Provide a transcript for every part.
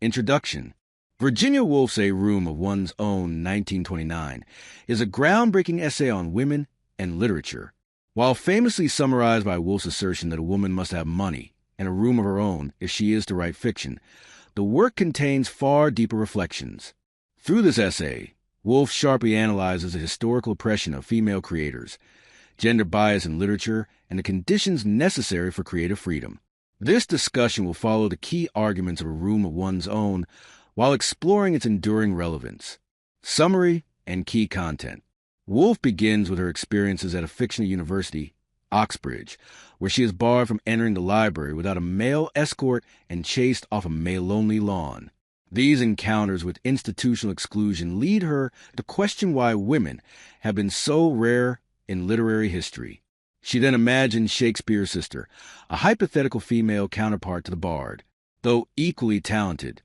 Introduction. Virginia Woolf's A Room of One's Own, 1929, is a groundbreaking essay on women and literature. While famously summarized by Woolf's assertion that a woman must have money and a room of her own if she is to write fiction, the work contains far deeper reflections. Through this essay, Woolf sharply analyzes the historical oppression of female creators, gender bias in literature, and the conditions necessary for creative freedom. This discussion will follow the key arguments of A Room of One's Own while exploring its enduring relevance. Summary and key content. Woolf begins with her experiences at a fictional university, Oxbridge, where she is barred from entering the library without a male escort and chased off a male-only lawn. These encounters with institutional exclusion lead her to question why women have been so rare in literary history. She then imagines Shakespeare's sister, a hypothetical female counterpart to the bard. Though equally talented,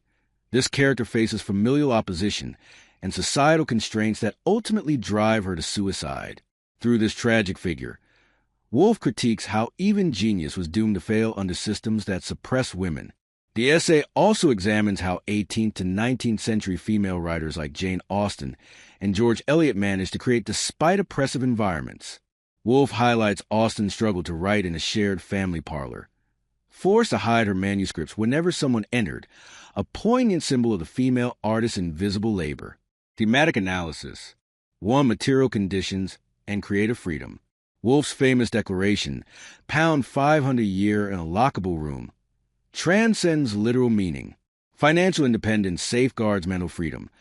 this character faces familial opposition and societal constraints that ultimately drive her to suicide. Through this tragic figure, Woolf critiques how even genius was doomed to fail under systems that suppress women. The essay also examines how 18th to 19th century female writers like Jane Austen and George Eliot managed to create despite oppressive environments. Woolf highlights Austen's struggle to write in a shared family parlor. Forced to hide her manuscripts whenever someone entered, a poignant symbol of the female artist's invisible labor. Thematic analysis. 1. Material conditions and creative freedom. Woolf's famous declaration, pound 500 a year in a lockable room, transcends literal meaning. Financial independence safeguards mental freedom,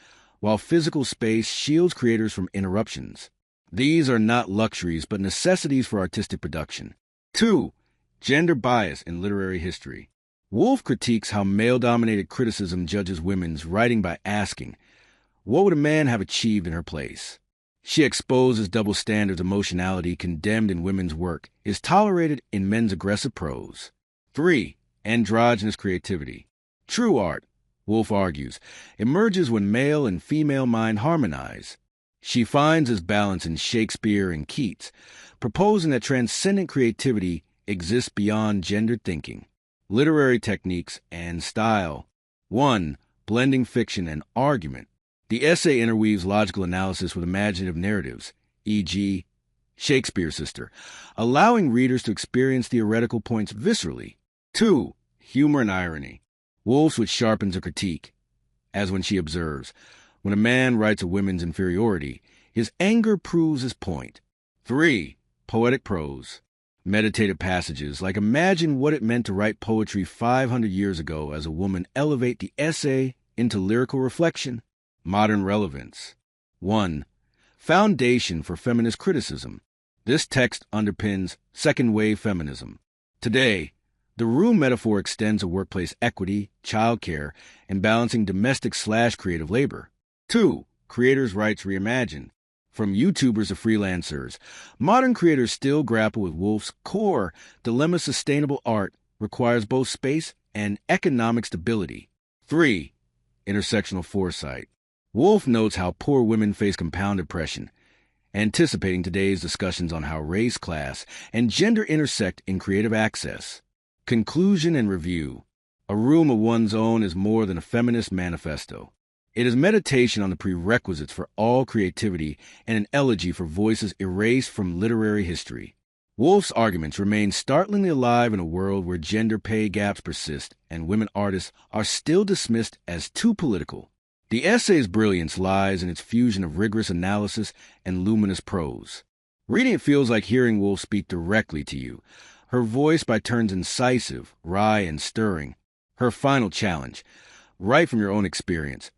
while physical space shields creators from interruptions. These are not luxuries, but necessities for artistic production. 2. Gender bias in literary history. Woolf critiques how male-dominated criticism judges women's writing by asking, what would a man have achieved in her place? She exposes double standards. Emotionality condemned in women's work is tolerated in men's aggressive prose. 3. Androgynous creativity. True art, Woolf argues, emerges when male and female mind harmonize. She finds this balance in Shakespeare and Keats, proposing that transcendent creativity exists beyond gendered thinking. Literary techniques and style. 1. Blending fiction and argument. The essay interweaves logical analysis with imaginative narratives, e.g., Shakespeare's sister, allowing readers to experience theoretical points viscerally. 2. Humor and irony. Woolf's which sharpens her critique, as when she observes, when a man writes a woman's inferiority, his anger proves his point. 3. Poetic prose. Meditative passages, like imagine what it meant to write poetry 500 years ago as a woman, elevate the essay into lyrical reflection. Modern relevance. 1. Foundation for feminist criticism. This text underpins second-wave feminism. Today, the room metaphor extends to workplace equity, childcare, and balancing domestic/creative labor. 2. Creators' rights reimagined. From YouTubers to freelancers, modern creators still grapple with Woolf's core dilemma. Sustainable art requires both space and economic stability. 3. Intersectional foresight. Woolf notes how poor women face compound oppression, anticipating today's discussions on how race, class, and gender intersect in creative access. Conclusion and review. A Room of One's Own is more than a feminist manifesto. It is meditation on the prerequisites for all creativity and an elegy for voices erased from literary history. Woolf's arguments remain startlingly alive in a world where gender pay gaps persist and women artists are still dismissed as too political. The essay's brilliance lies in its fusion of rigorous analysis and luminous prose. Reading it feels like hearing Woolf speak directly to you, her voice by turns incisive, wry, and stirring. Her final challenge, write from your own experience,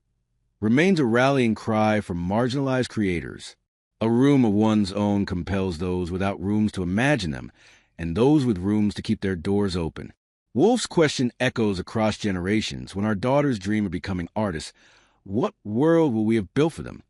remains a rallying cry for marginalized creators. A room of one's own compels those without rooms to imagine them, and those with rooms to keep their doors open. Woolf's question echoes across generations. When our daughters dream of becoming artists, what world will we have built for them?